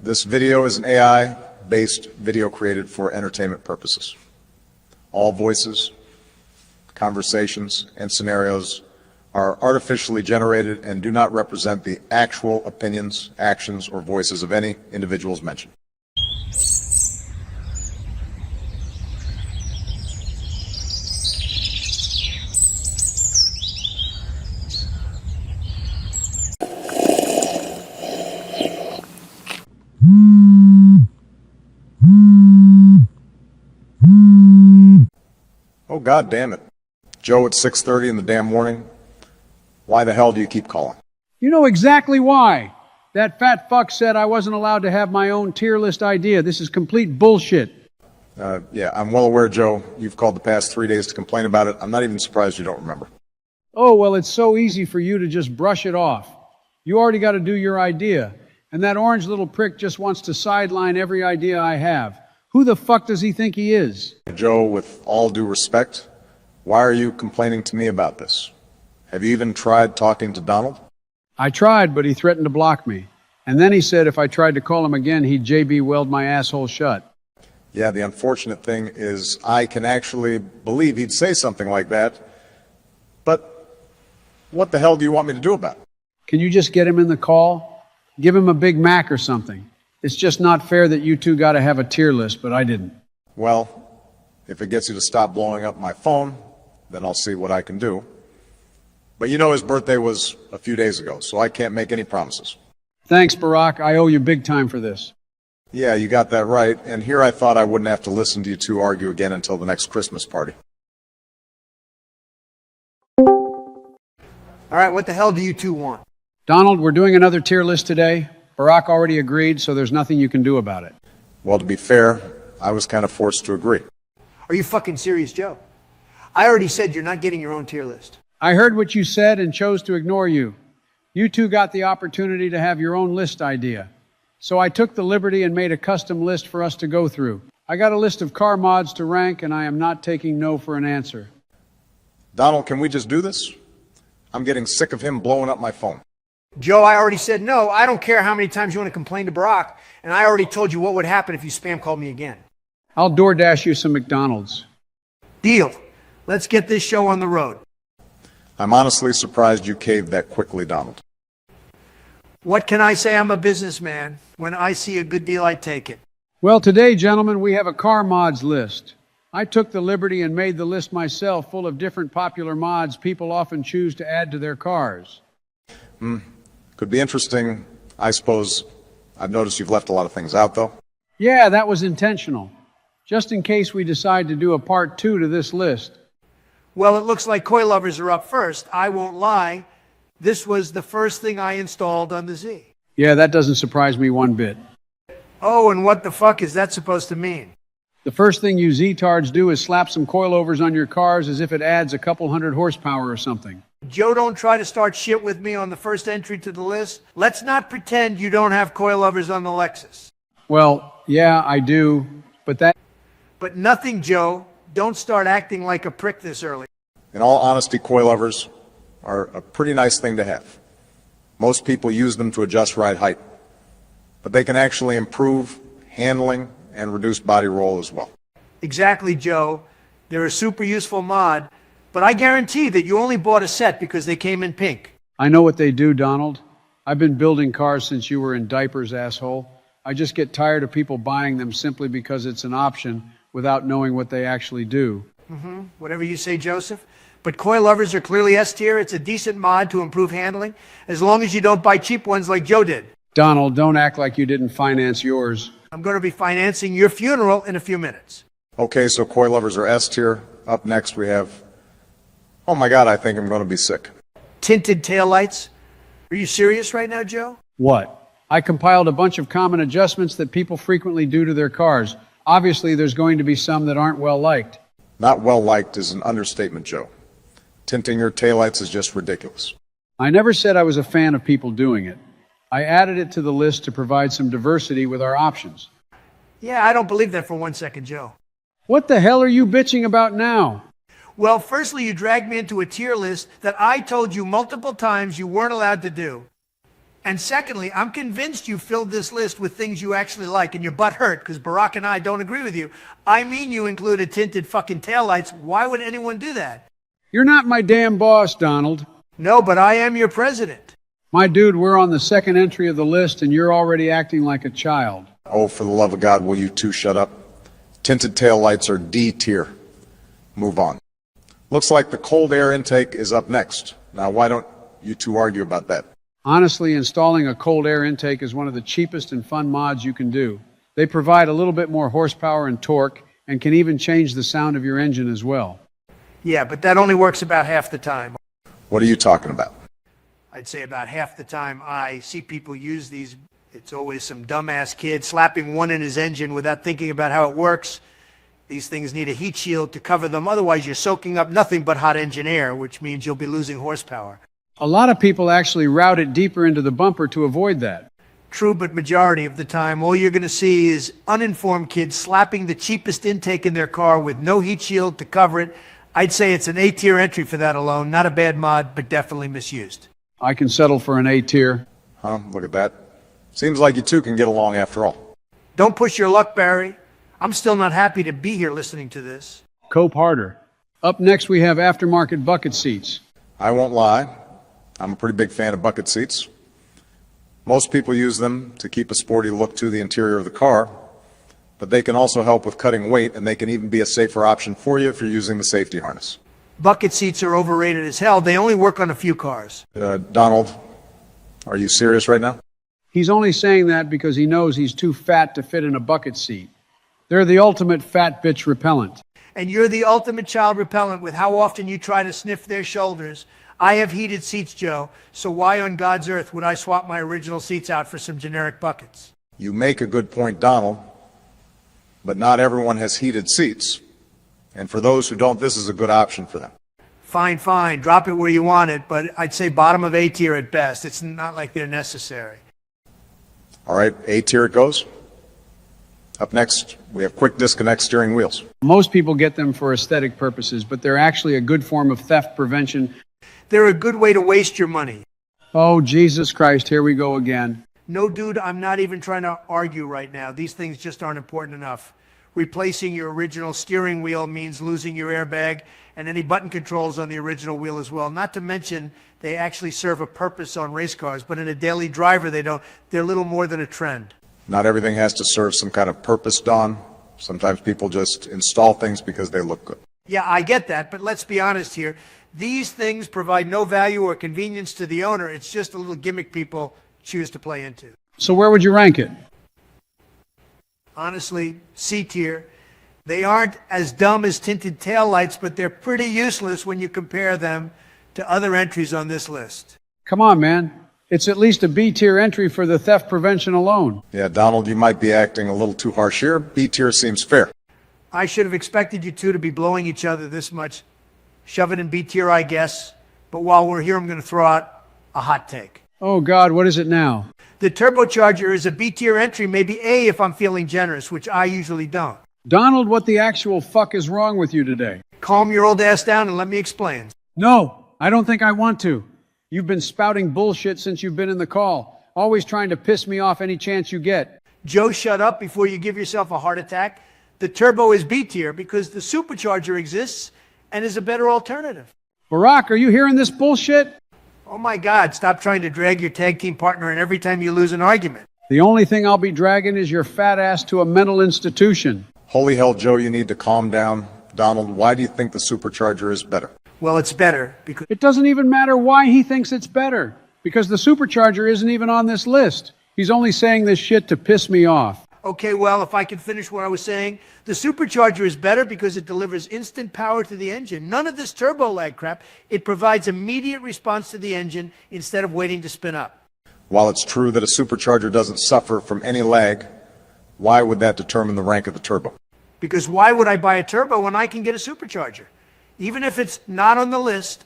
This video is an AI-based video created for entertainment purposes. All voices, conversations, and scenarios are artificially generated and do not represent the actual opinions, actions, or voices of any individuals mentioned. Oh, God damn it. Joe, it's 6:30 in the damn morning. Why the hell do you keep calling? You know exactly why. That fat fuck said I wasn't allowed to have my own tier list idea. This is complete bullshit. Yeah, I'm well aware, Joe. You've called the past 3 days to complain about it. I'm not even surprised you don't remember. Oh, well, it's so easy for you to just brush it off. You already got to do your idea. And that orange little prick just wants to sideline every idea I have. Who the fuck does he think he is? Joe, with all due respect, why are you complaining to me about this? Have you even tried talking to Donald? I tried, but he threatened to block me. And then he said if I tried to call him again, he'd JB weld my asshole shut. Yeah, the unfortunate thing is I can actually believe he'd say something like that. But what the hell do you want me to do about it? Can you just get him in the call? Give him a Big Mac or something. It's just not fair that you two got to have a tier list, but I didn't. Well, if it gets you to stop blowing up my phone, then I'll see what I can do. But you know his birthday was a few days ago, so I can't make any promises. Thanks, Barack. I owe you big time for this. Yeah, you got that right. And here I thought I wouldn't have to listen to you two argue again until the next Christmas party. All right, what the hell do you two want? Donald, we're doing another tier list today. Barack already agreed, so there's nothing you can do about it. Well, to be fair, I was kind of forced to agree. Are you fucking serious, Joe? I already said you're not getting your own tier list. I heard what you said and chose to ignore you. You two got the opportunity to have your own list idea. So I took the liberty and made a custom list for us to go through. I got a list of car mods to rank, and I am not taking no for an answer. Donald, can we just do this? I'm getting sick of him blowing up my phone. Joe, I already said no. I don't care how many times you want to complain to Barack, and I already told you what would happen if you spam called me again. I'll DoorDash you some McDonald's. Deal. Let's get this show on the road. I'm honestly surprised you caved that quickly, Donald. What can I say? I'm a businessman. When I see a good deal, I take it. Well, today, gentlemen, we have a car mods list. I took the liberty and made the list myself, full of different popular mods people often choose to add to their cars. Could be interesting. I suppose I've noticed you've left a lot of things out, though. Yeah, that was intentional. Just in case we decide to do a part 2 to this list. Well, it looks like coilovers are up first. I won't lie. This was the first thing I installed on the Z. Yeah, that doesn't surprise me one bit. Oh, and what the fuck is that supposed to mean? The first thing you Z-tards do is slap some coilovers on your cars as if it adds a couple hundred horsepower or something. Joe, don't try to start shit with me on the first entry to the list. Let's not pretend you don't have coilovers on the Lexus. Well, yeah, I do, But nothing, Joe. Don't start acting like a prick this early. In all honesty, coilovers are a pretty nice thing to have. Most people use them to adjust ride height, but they can actually improve handling and reduce body roll as well. Exactly, Joe. They're a super useful mod, but I guarantee that you only bought a set because they came in pink. I know what they do, Donald. I've been building cars since you were in diapers, asshole. I just get tired of people buying them simply because it's an option without knowing what they actually do. Whatever you say, Joseph. But coilovers are clearly S tier. It's a decent mod to improve handling, as long as you don't buy cheap ones like Joe did. Donald, don't act like you didn't finance yours. I'm going to be financing your funeral in a few minutes. Okay, so coilovers are S tier. Up next we have, oh my God, I think I'm going to be sick. Tinted taillights. Are you serious right now, Joe? What? I compiled a bunch of common adjustments that people frequently do to their cars. Obviously, there's going to be some that aren't well liked. Not well liked is an understatement, Joe. Tinting your taillights is just ridiculous. I never said I was a fan of people doing it. I added it to the list to provide some diversity with our options. Yeah, I don't believe that for 1 second, Joe. What the hell are you bitching about now? Well, firstly, you dragged me into a tier list that I told you multiple times you weren't allowed to do. And secondly, I'm convinced you filled this list with things you actually like and your butt hurt because Barack and I don't agree with you. I mean, you included tinted fucking taillights. Why would anyone do that? You're not my damn boss, Donald. No, but I am your president. My dude, we're on the second entry of the list and you're already acting like a child. Oh, for the love of God, will you two shut up? Tinted taillights are D tier. Move on. Looks like the cold air intake is up next. Now, why don't you two argue about that? Honestly, installing a cold air intake is one of the cheapest and fun mods you can do. They provide a little bit more horsepower and torque and can even change the sound of your engine as well. Yeah, but that only works about half the time. What are you talking about? I'd say about half the time I see people use these, it's always some dumbass kid slapping one in his engine without thinking about how it works. These things need a heat shield to cover them. Otherwise, you're soaking up nothing but hot engine air, which means you'll be losing horsepower. A lot of people actually route it deeper into the bumper to avoid that. True, but majority of the time, all you're going to see is uninformed kids slapping the cheapest intake in their car with no heat shield to cover it. I'd say it's an A-tier entry for that alone. Not a bad mod, but definitely misused. I can settle for an A tier. Huh? Look at that. Seems like you two can get along after all. Don't push your luck, Barry. I'm still not happy to be here listening to this. Cope harder. Up next, we have aftermarket bucket seats. I won't lie. I'm a pretty big fan of bucket seats. Most people use them to keep a sporty look to the interior of the car, but they can also help with cutting weight, and they can even be a safer option for you if you're using the safety harness. Bucket seats are overrated as hell. They only work on a few cars. Donald, are you serious right now? He's only saying that because he knows he's too fat to fit in a bucket seat. They're the ultimate fat bitch repellent. And you're the ultimate child repellent with how often you try to sniff their shoulders. I have heated seats, Joe, so why on God's earth would I swap my original seats out for some generic buckets? You make a good point, Donald, but not everyone has heated seats. And for those who don't, this is a good option for them. Fine, fine. Drop it where you want it, but I'd say bottom of A tier at best. It's not like they're necessary. All right, A tier it goes. Up next, we have quick disconnect steering wheels. Most people get them for aesthetic purposes, but they're actually a good form of theft prevention. They're a good way to waste your money. Oh, Jesus Christ, here we go again. No, dude, I'm not even trying to argue right now. These things just aren't important enough. Replacing your original steering wheel means losing your airbag and any button controls on the original wheel as well. Not to mention, they actually serve a purpose on race cars, but in a daily driver, they don't. They're little more than a trend. Not everything has to serve some kind of purpose, Don. Sometimes people just install things because they look good. Yeah, I get that, but let's be honest here. These things provide no value or convenience to the owner. It's just a little gimmick people choose to play into. So where would you rank it? Honestly, C tier. They aren't as dumb as tinted taillights, but they're pretty useless when you compare them to other entries on this list. Come on, man. It's at least a B tier entry for the theft prevention alone. Yeah, Donald, you might be acting a little too harsh here. B tier seems fair. I should have expected you two to be blowing each other this much. Shove it in B tier, I guess. But while we're here, I'm going to throw out a hot take. Oh, God, what is it now? The turbocharger is a B tier entry, maybe A if I'm feeling generous, which I usually don't. Donald, what the actual fuck is wrong with you today? Calm your old ass down and let me explain. No, I don't think I want to. You've been spouting bullshit since you've been in the call, always trying to piss me off any chance you get. Joe, shut up before you give yourself a heart attack. The turbo is B tier because the supercharger exists and is a better alternative. Barack, are you hearing this bullshit? Oh my God, stop trying to drag your tag team partner in every time you lose an argument. The only thing I'll be dragging is your fat ass to a mental institution. Holy hell, Joe, you need to calm down. Donald, why do you think the supercharger is better? Well, it's better because... It doesn't even matter why he thinks it's better, because the supercharger isn't even on this list. He's only saying this shit to piss me off. Okay, well, if I can finish what I was saying, the supercharger is better because it delivers instant power to the engine. None of this turbo lag crap. It provides immediate response to the engine instead of waiting to spin up. While it's true that a supercharger doesn't suffer from any lag, why would that determine the rank of the turbo? Because why would I buy a turbo when I can get a supercharger? Even if it's not on the list,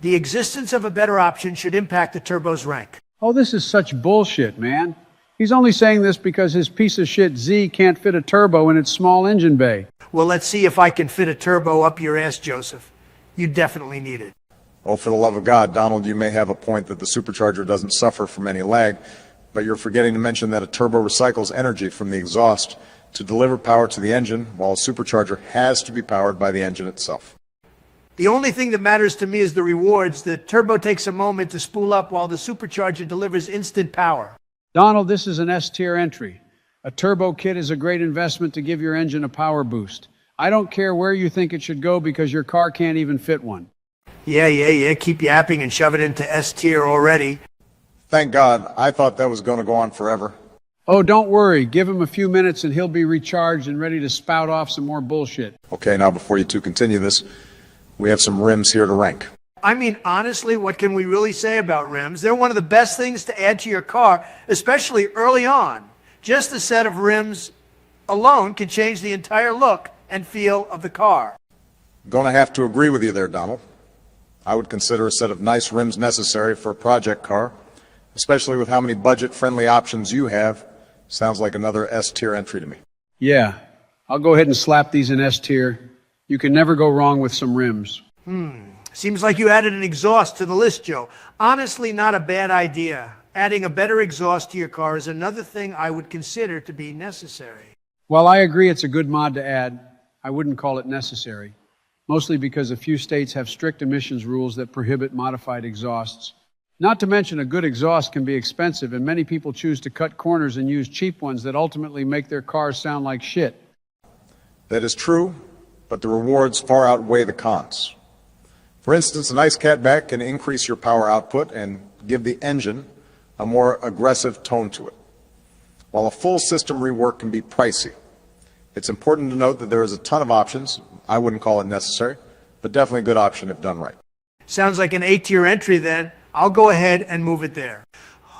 the existence of a better option should impact the turbo's rank. Oh, this is such bullshit, man. He's only saying this because his piece of shit Z can't fit a turbo in its small engine bay. Well, let's see if I can fit a turbo up your ass, Joseph. You definitely need it. Oh, for the love of God, Donald, you may have a point that the supercharger doesn't suffer from any lag, but you're forgetting to mention that a turbo recycles energy from the exhaust to deliver power to the engine, while a supercharger has to be powered by the engine itself. The only thing that matters to me is the rewards. The turbo takes a moment to spool up while the supercharger delivers instant power. Donald, this is an S-tier entry. A turbo kit is a great investment to give your engine a power boost. I don't care where you think it should go because your car can't even fit one. Yeah. Keep yapping and shove it into S tier already. Thank God, I thought that was going to go on forever. Oh, don't worry. Give him a few minutes and he'll be recharged and ready to spout off some more bullshit. Okay, now before you two continue this, we have some rims here to rank. I mean, honestly, what can we really say about rims? They're one of the best things to add to your car, especially early on. Just a set of rims alone can change the entire look and feel of the car. Going to have to agree with you there, Donald. I would consider a set of nice rims necessary for a project car, especially with how many budget-friendly options you have. Sounds like another S-tier entry to me. Yeah, I'll go ahead and slap these in S-tier. You can never go wrong with some rims. Seems like you added an exhaust to the list, Joe. Honestly, not a bad idea. Adding a better exhaust to your car is another thing I would consider to be necessary. While I agree it's a good mod to add, I wouldn't call it necessary. Mostly because a few states have strict emissions rules that prohibit modified exhausts. Not to mention a good exhaust can be expensive, and many people choose to cut corners and use cheap ones that ultimately make their cars sound like shit. That is true, but the rewards far outweigh the cons. For instance, a nice catback can increase your power output and give the engine a more aggressive tone to it. While a full system rework can be pricey, it's important to note that there is a ton of options. I wouldn't call it necessary, but definitely a good option if done right. Sounds like an A-tier entry then. I'll go ahead and move it there.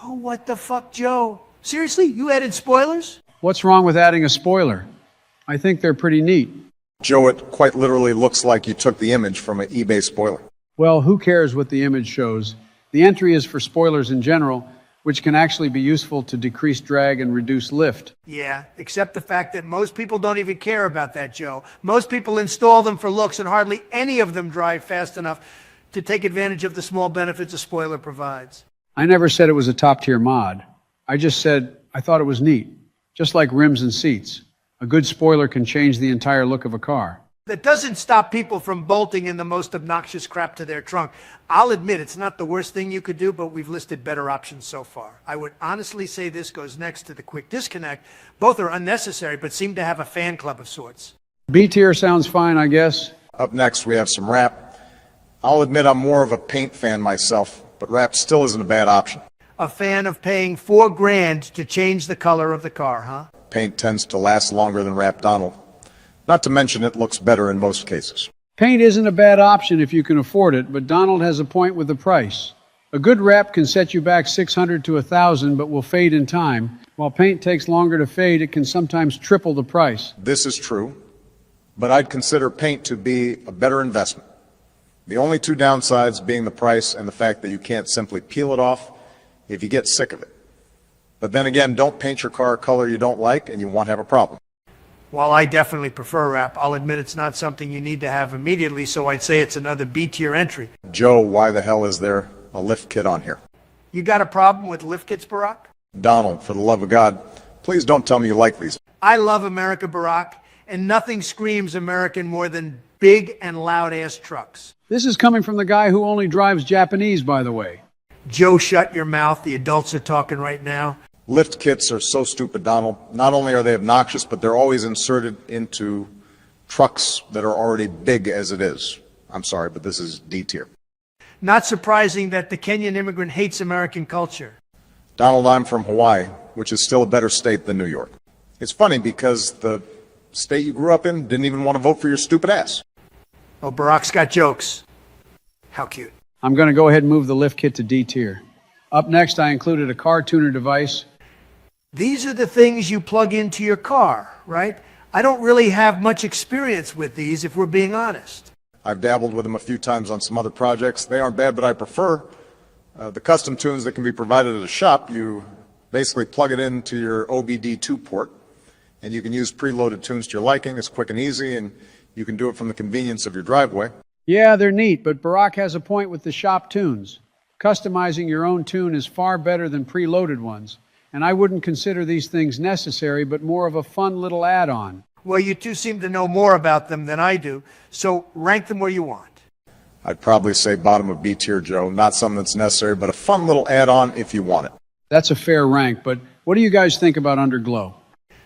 Oh, what the fuck, Joe? Seriously, you added spoilers? What's wrong with adding a spoiler? I think they're pretty neat. Joe, it quite literally looks like you took the image from an eBay spoiler. Well, who cares what the image shows? The entry is for spoilers in general, which can actually be useful to decrease drag and reduce lift. Yeah, except the fact that most people don't even care about that, Joe. Most people install them for looks, and hardly any of them drive fast enough to take advantage of the small benefits a spoiler provides. I never said it was a top-tier mod. I just said I thought it was neat, just like rims and seats. A good spoiler can change the entire look of a car. That doesn't stop people from bolting in the most obnoxious crap to their trunk. I'll admit it's not the worst thing you could do, but we've listed better options so far. I would honestly say this goes next to the quick disconnect. Both are unnecessary, but seem to have a fan club of sorts. B tier sounds fine, I guess. Up next, we have some wrap. I'll admit I'm more of a paint fan myself, but wrap still isn't a bad option. A fan of paying $4,000 to change the color of the car, huh? Paint tends to last longer than wrap, Donald. Not to mention it looks better in most cases. Paint isn't a bad option if you can afford it, but Donald has a point with the price. A good wrap can set you back $600 to $1,000, but will fade in time. While paint takes longer to fade, it can sometimes triple the price. This is true, but I'd consider paint to be a better investment. The only two downsides being the price and the fact that you can't simply peel it off if you get sick of it. But then again, don't paint your car a color you don't like and you won't have a problem. While I definitely prefer wrap, I'll admit it's not something you need to have immediately, so I'd say it's another B-tier entry. Joe, why the hell is there a lift kit on here? You got a problem with lift kits, Barack? Donald, for the love of God, please don't tell me you like these. I love America, Barack, and nothing screams American more than big and loud-ass trucks. This is coming from the guy who only drives Japanese, by the way. Joe, shut your mouth. The adults are talking right now. Lift kits are so stupid, Donald. Not only are they obnoxious, but they're always inserted into trucks that are already big as it is. I'm sorry, but this is D tier. Not surprising that the Kenyan immigrant hates American culture. Donald, I'm from Hawaii, which is still a better state than New York. It's funny because the state you grew up in didn't even want to vote for your stupid ass. Oh, Barack's got jokes. How cute. I'm going to go ahead and move the lift kit to D tier. Up next, I included a car tuner device. These are the things you plug into your car, right? I don't really have much experience with these, if we're being honest. I've dabbled with them a few times on some other projects. They aren't bad, but I prefer the custom tunes that can be provided at a shop. You basically plug it into your OBD2 port, and you can use preloaded tunes to your liking. It's quick and easy, and you can do it from the convenience of your driveway. Yeah, they're neat, but Barack has a point with the shop tunes. Customizing your own tune is far better than preloaded ones, and I wouldn't consider these things necessary, but more of a fun little add-on. Well, you two seem to know more about them than I do, so rank them where you want. I'd probably say bottom of B tier, Joe. Not something that's necessary, but a fun little add-on if you want it. That's a fair rank, but what do you guys think about Underglow?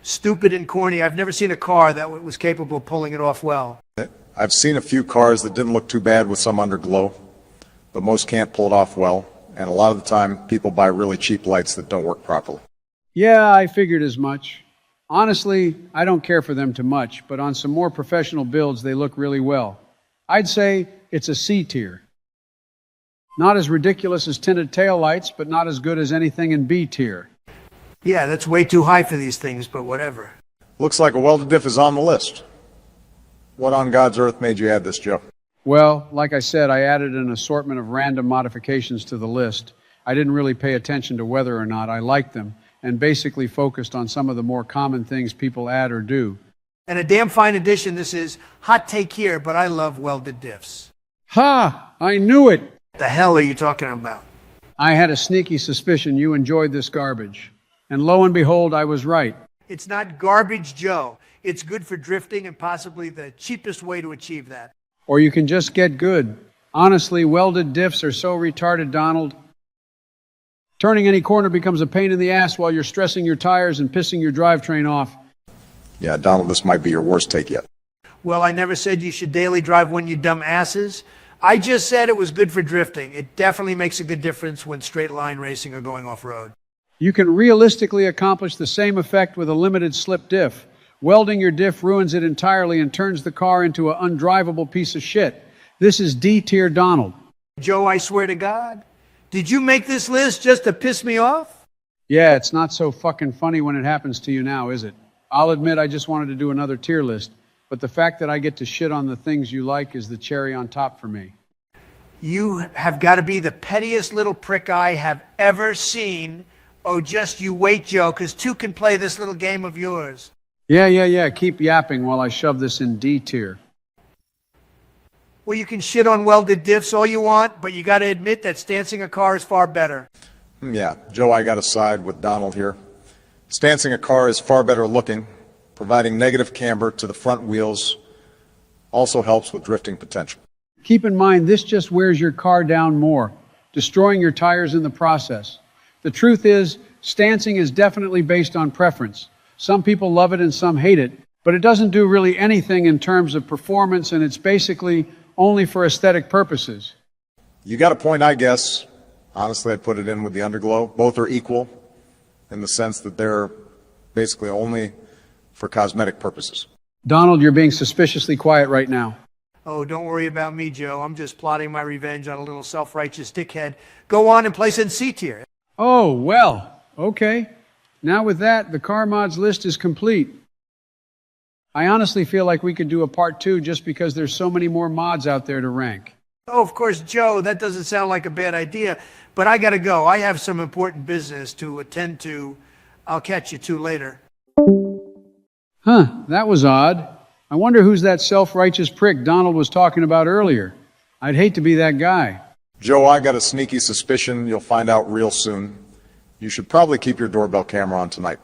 Stupid and corny. I've never seen a car that was capable of pulling it off well. I've seen a few cars that didn't look too bad with some underglow, but most can't pull it off well, and a lot of the time people buy really cheap lights that don't work properly. Yeah, I figured as much. Honestly, I don't care for them too much, but on some more professional builds, they look really well. I'd say it's a C tier. Not as ridiculous as tinted taillights, but not as good as anything in B tier. Yeah, that's way too high for these things, but whatever. Looks like a welded diff is on the list. What on God's earth made you add this, Joe? Well, like I said, I added an assortment of random modifications to the list. I didn't really pay attention to whether or not I liked them, and basically focused on some of the more common things people add or do. And a damn fine addition this is. Hot take here, but I love welded diffs. Ha! I knew it! What the hell are you talking about? I had a sneaky suspicion you enjoyed this garbage. And lo and behold, I was right. It's not garbage, Joe. It's good for drifting and possibly the cheapest way to achieve that. Or you can just get good. Honestly, welded diffs are so retarded, Donald. Turning any corner becomes a pain in the ass while you're stressing your tires and pissing your drivetrain off. Yeah, Donald, this might be your worst take yet. Well, I never said you should daily drive one, you dumb asses. I just said it was good for drifting. It definitely makes a good difference when straight line racing or going off-road. You can realistically accomplish the same effect with a limited slip diff. Welding your diff ruins it entirely and turns the car into an undrivable piece of shit. This is D-tier Donald. Joe, I swear to God. Did you make this list just to piss me off? Yeah, it's not so fucking funny when it happens to you now, is it? I'll admit I just wanted to do another tier list, but the fact that I get to shit on the things you like is the cherry on top for me. You have got to be the pettiest little prick I have ever seen. Oh, just you wait, Joe, because two can play this little game of yours. Yeah. Keep yapping while I shove this in D tier. Well, you can shit on welded diffs all you want, but you got to admit that stancing a car is far better. Yeah, Joe, I got to side with Donald here. Stancing a car is far better looking. Providing negative camber to the front wheels also helps with drifting potential. Keep in mind, this just wears your car down more, destroying your tires in the process. The truth is, stancing is definitely based on preference. Some people love it and some hate it, but it doesn't do really anything in terms of performance, and it's basically only for aesthetic purposes. You got a point, I guess. Honestly, I'd put it in with the underglow. Both are equal in the sense that they're basically only for cosmetic purposes. Donald, you're being suspiciously quiet right now. Oh, don't worry about me, Joe. I'm just plotting my revenge on a little self-righteous dickhead. Go on and place in C tier. Oh, well, okay. Now with that, the car mods list is complete. I honestly feel like we could do a part 2 just because there's so many more mods out there to rank. Oh, of course, Joe, that doesn't sound like a bad idea, but I gotta go. I have some important business to attend to. I'll catch you two later. Huh, that was odd. I wonder who's that self-righteous prick Donald was talking about earlier. I'd hate to be that guy. Joe, I got a sneaky suspicion you'll find out real soon. You should probably keep your doorbell camera on tonight.